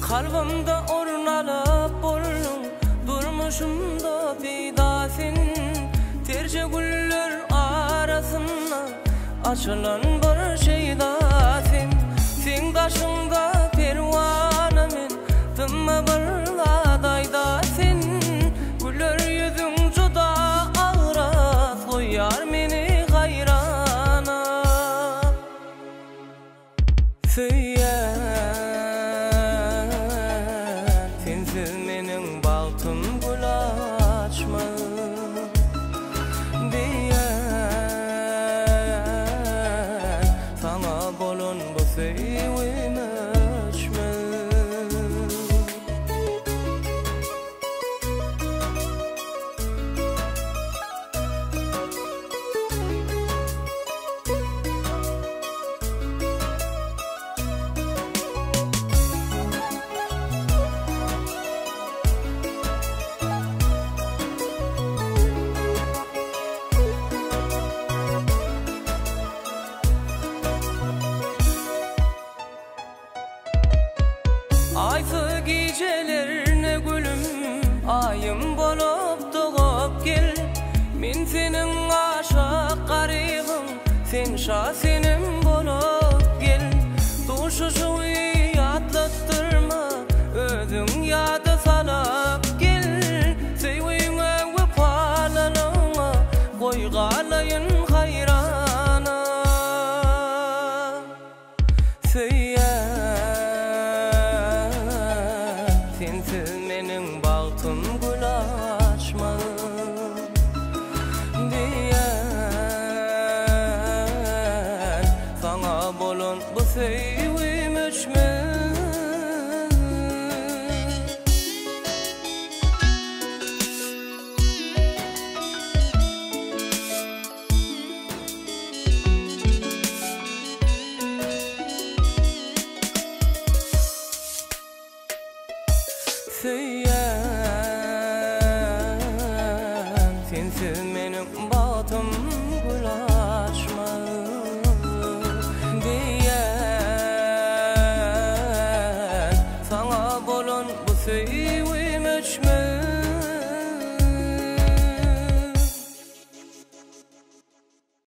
Kalbimde ornalıp borum, durmuşumda peydasin. Terce güller arasında açılan bir şeydasin. Sen karşımda pervanemin, tımma bir ladaydasin. Güller yüzün juda ağırat, koyar meni hayrana. Sensiz mening bagtym gül açmaz diýen, sana bolan bu sevgim açmaz. Aysız gecelerine gülüm, ayım bolup doğup gel. Men senin aşık garibim, sen şasenim bolup gel. Duşuşu yatlattırma, özün yada salıp gel. Sevgiňe wefalalyňa, koygalayın hayrana. Sensiz mening bagtym gül açmaz diýen, sana bolan bu sevgim öçmez. Sensiz mening bagtym gül açmaz diýen, sana bolan bu sevgim öçmez.